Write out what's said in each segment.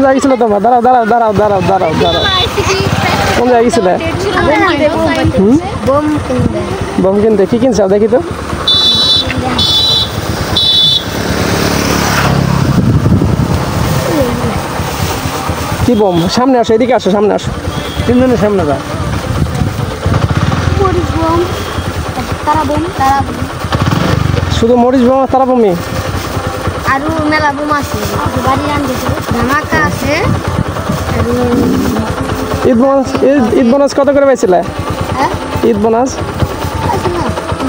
জায়গায় গেছিল তোমার? দাঁড়াও দাঁড়াও দাঁড়াও দাঁড়াও দাঁড়াও দাঁড়াও, কোন জায়গায় গেছিলে? বোম কিনতে। কি কিনছো দেখি তো? কি বোম? সামনে আসো, এদিকে আসো, সামনে আসো, তিনজনের সামনে যা। শুধু মরিচ বোম আর তারা বোমই? আরো মেলা বোম আছে, বাড়ি আনতেছে, ধামাকা আছে। ঈদ বোনাস, ঈদ বোনাস কত করে পাইছিলে? হ্যাঁ, ঈদ বোনাস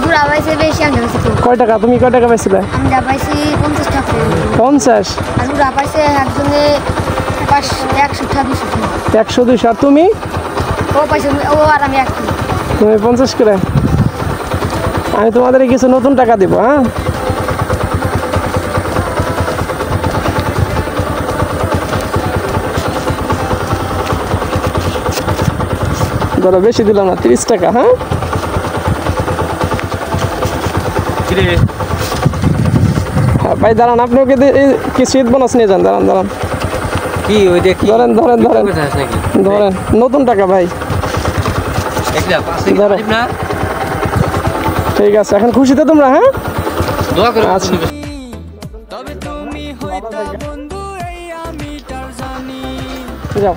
দুরা পাইছে বেশি, আনতে পাইছে। কয় টাকা? তুমি কয় টাকা পাইছিলে? আমরা পাইছি 50 টাকা। 50? আর দুরা পাইছে একজনে 100-200 টাকা। 100-200। আর তুমি? ও পাইছে, ও আর আমি এক। তুমি 50 করে। আমি তোমাদের কিছু নতুন টাকা দিব। হ্যাঁ, ধরো বেশি দিলাম না, 30 টাকা। হ্যাঁ, ভাই দাঁড়ান, আপনি ওকে কিছু ঈদ বোনাস নিয়ে যান। দাঁড়ান দাঁড়ান, কি ওই দেখি, ধরেন ধরেন ধরেন ধরেন, নতুন টাকা ভাই। ঠিক আছে, এখন খুশি তো তোমরা? হ্যাঁ, দোয়া করে। আচ্ছা, যাও।